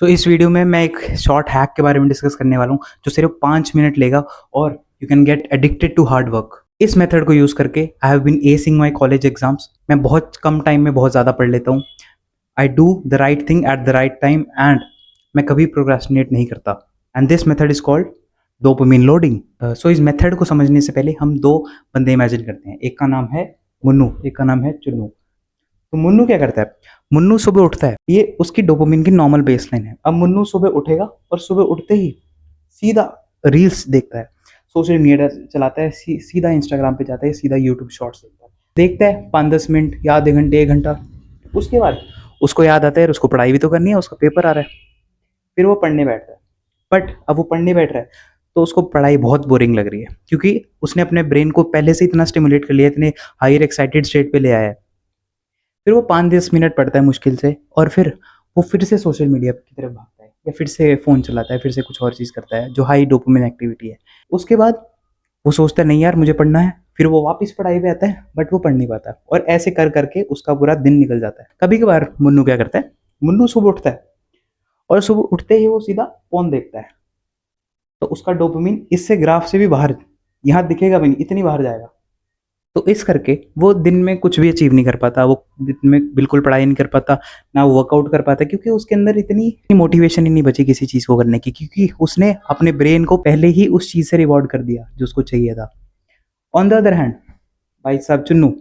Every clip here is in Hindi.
सो इस वीडियो में मैं एक शॉर्ट हैक के बारे में डिस्कस करने वाला हूँ जो सिर्फ 5 मिनट लेगा और you can get addicted to hard work. इस मेथड को यूज़ करके I have been acing my college exams. मैं बहुत कम टाइम में बहुत ज़्यादा पढ़ लेता हूँ। I do the right thing at the right time and मैं कभी प्रोक्रेस्टिनेट नहीं करता। And this method is called dopamine loading. So इस मेथड को समझने से पहले हम दो बंदे इमेजिन करते हैं। एक का नाम है मुन्नू, एक का नाम है चुन्नू। तो मुन्नू क्या करता है? मुन्नू सुबह उठता है, ये उसकी डोपामिन की नॉर्मल बेसलाइन है। अब मुन्नू सुबह उठेगा और सुबह उठते ही सीधा रील्स देखता है, सोशल मीडिया चलाता है, सीधा इंस्टाग्राम पे जाता है, सीधा यूट्यूब शॉर्ट्स देखता है 5-10 मिनट या आधे घंटे 1 घंटा। उसके बाद उसको याद आता है उसको पढ़ाई भी तो करनी है, उसका पेपर आ रहा है। फिर वो पढ़ने बैठता है। बट अब वो पढ़ने बैठ रहा है तो उसको पढ़ाई बहुत बोरिंग लग रही है, क्योंकि उसने अपने ब्रेन को पहले से इतना स्टिमुलेट कर लिया, इतने हायर एक्साइटेड स्टेट पे ले आया है। फिर वो 5-10 मिनट पढ़ता है मुश्किल से और फिर वो फिर से सोशल मीडिया की तरफ भागता है या फिर से फ़ोन चलाता है, फिर से कुछ और चीज़ करता है जो हाई डोपामिन एक्टिविटी है। उसके बाद वो सोचता है नहीं यार मुझे पढ़ना है, फिर वो वापस पढ़ाई पे आता है बट वो पढ़ नहीं पाता और ऐसे कर करके उसका पूरा दिन निकल जाता है। कभी कभार मुन्नू क्या करता है, मुन्नू सुबह उठता है और सुबह उठते ही वो सीधा फ़ोन देखता है, तो उसका डोपामिन इससे ग्राफ से भी बाहर, यहाँ दिखेगा भी नहीं, इतनी बाहर जाएगा। तो इस करके वो दिन में कुछ भी अचीव नहीं कर पाता, वो दिन में बिल्कुल पढ़ाई नहीं कर पाता, ना वो वर्कआउट कर पाता, क्योंकि उसके अंदर इतनी मोटिवेशन ही नहीं बची किसी चीज़ को करने की, क्योंकि उसने अपने ब्रेन को पहले ही उस चीज़ से रिवॉर्ड कर दिया जो उसको चाहिए था। ऑन द अदर हैंड भाई साहब चुन्नू,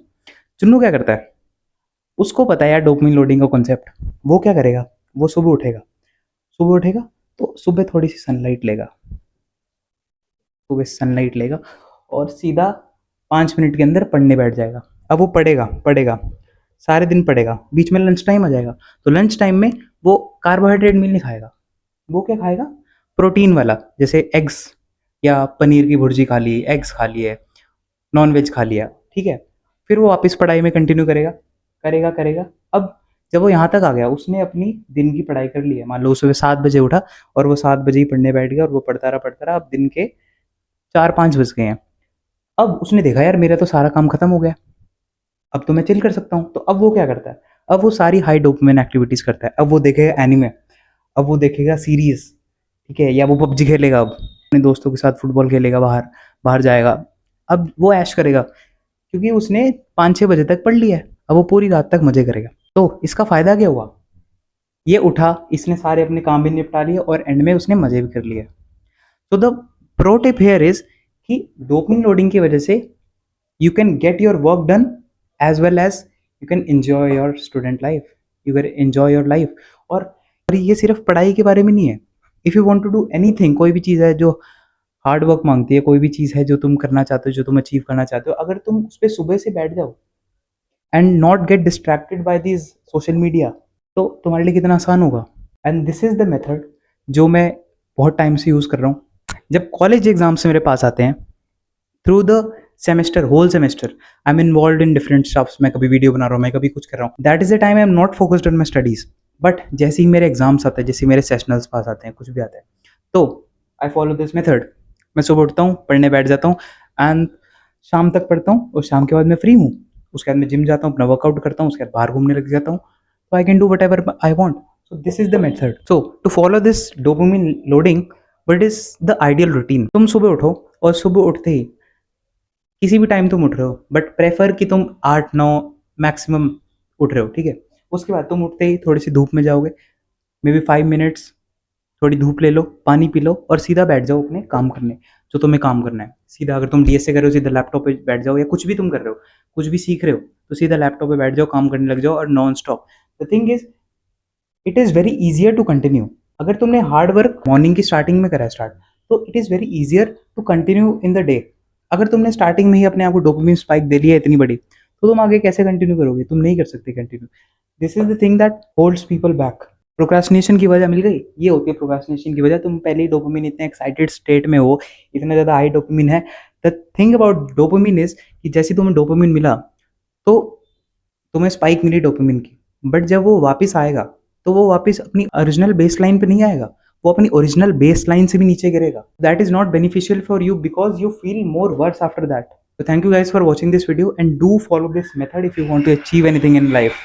चुन्नू क्या करता है? उसको पता है यार डोपामिन लोडिंग का कॉन्सेप्ट। वो क्या करेगा? वो सुबह उठेगा, सुबह उठेगा तो सुबह थोड़ी सी सनलाइट लेगा, सुबह सनलाइट लेगा और सीधा 5 मिनट के अंदर पढ़ने बैठ जाएगा। अब वो पढ़ेगा पढ़ेगा सारे दिन पढ़ेगा, बीच में लंच टाइम आ जाएगा, तो लंच टाइम में वो कार्बोहाइड्रेट मील नहीं खाएगा। वो क्या खाएगा? प्रोटीन वाला, जैसे एग्स या पनीर की भुर्जी खा ली, एग्स खा लिए, नॉन वेज खा लिया, ठीक है। फिर वो वापस पढ़ाई में कंटिन्यू करेगा, करेगा करेगा। अब जब वो यहाँ तक आ गया, उसने अपनी दिन की पढ़ाई कर ली है। मान लो सुबह 7 बजे उठा और वो 7 बजे ही पढ़ने बैठ गया और वो पढ़ता रहा। अब दिन के 4-5 बज गए हैं। अब उसने देखा यार मेरा तो सारा काम खत्म हो गया, अब तो मैं चिल कर सकता हूँ। तो अब वो क्या करता है? अब वो सारी हाई डोपामिन एक्टिविटीज करता है। अब वो देखेगा एनिमे, अब वो देखेगा सीरीज, ठीक है, या वो पबजी खेलेगा, अब अपने दोस्तों के साथ फुटबॉल खेलेगा, बाहर बाहर जाएगा। अब वो ऐश करेगा क्योंकि उसने 5-6 बजे तक पढ़ लिया है। अब वो पूरी रात तक मजे करेगा। तो इसका फायदा क्या हुआ? ये उठा, इसने सारे अपने काम भी निपटा लिए और एंड में उसने मजे भी कर लिए। तो the pro tip here is कि डोपामिन लोडिंग की वजह से you can get your work done as well as you can enjoy your student life, you can enjoy your life। और ये सिर्फ पढ़ाई के बारे में नहीं है। If you want to do anything, कोई भी चीज़ है जो हार्ड वर्क मांगती है, कोई भी चीज़ है जो तुम करना चाहते हो, जो तुम अचीव करना चाहते हो, अगर तुम उस पर सुबह से बैठ जाओ and not get distracted by this social media, तो तुम्हारे लिए कितना आसान होगा। And this is the method जो मैं बहुत टाइम से यूज़ कर रहा हूँ। जब कॉलेज एग्जाम्स मेरे पास आते हैं, through the semester, whole semester I am involve in different stuffs. मैं कभी वीडियो बना रहा हूँ, मैं कभी कुछ कर रहा हूँ, that is the time I am not focused on my studies. But जैसे ही मेरे एग्जाम्स आते हैं, जैसे मेरे सेशनल्स पास आते हैं, कुछ भी आता है, तो आई फॉलो दिस मेथड। मैं सुबह उठता हूँ, पढ़ने बैठ जाता हूँ एंड शाम तक पढ़ता हूँ और शाम के बाद मैं फ्री हूँ। उसके बाद मैं जिम जाता हूँ, अपना वर्कआउट करता हूँ, उसके बाद बाहर घूमने लग जाता हूँ। तो I can do whatever I want. So this is the method. So to follow this dopamine loading, what is the ideal routine? तुम सुबह उठो और सुबह उठते ही किसी भी टाइम तुम उठ रहे हो, बट प्रेफर कि तुम 8-9 मैक्सिमम उठ रहे हो, ठीक है। उसके बाद तुम उठते ही थोड़ी सी धूप में जाओगे, मे बी 5 मिनट्स, थोड़ी धूप ले लो, पानी पी लो और सीधा बैठ जाओ अपने काम करने, जो तुम्हें काम करना है। सीधा अगर तुम डीएसए कर रहे हो, सीधा लैपटॉप पे बैठ जाओ, या कुछ भी तुम कर रहे हो, कुछ भी सीख रहे हो, तो सीधा लैपटॉप पे बैठ जाओ, काम करने लग जाओ और non stop. The thing is it is very easier to continue. अगर तुमने हार्ड वर्क मॉर्निंग की स्टार्टिंग में करा है स्टार्ट, तो it is very easier to continue in the day. अगर तुमने स्टार्टिंग में ही अपने आप को डोपामिन स्पाइक दे लिया है इतनी बड़ी, तो तुम आगे कैसे कंटिन्यू करोगे? तुम नहीं कर सकते continue. This is the thing that holds people back. Procrastination की वजह मिल गई, ये होती है प्रोक्रेस्टिनेशन की वजह। तुम पहले ही डोपामिन इतने एक्साइटेड स्टेट में हो, इतना ज़्यादा हाई डोपामिन है। The thing about dopamine is कि जैसे तुम्हें डोपामिन मिला, तो तुम्हें स्पाइक मिली डोपामिन की, बट जब वो वापस आएगा तो वो वापस अपनी ओरिजिनल बेस लाइन पे नहीं आएगा, वो अपनी ओरिजिनल बेस लाइन से भी नीचे गिरेगा। That is not beneficial for you because you feel more verse after that. So thank you guys for watching this video and do follow this method if you want to achieve anything in life.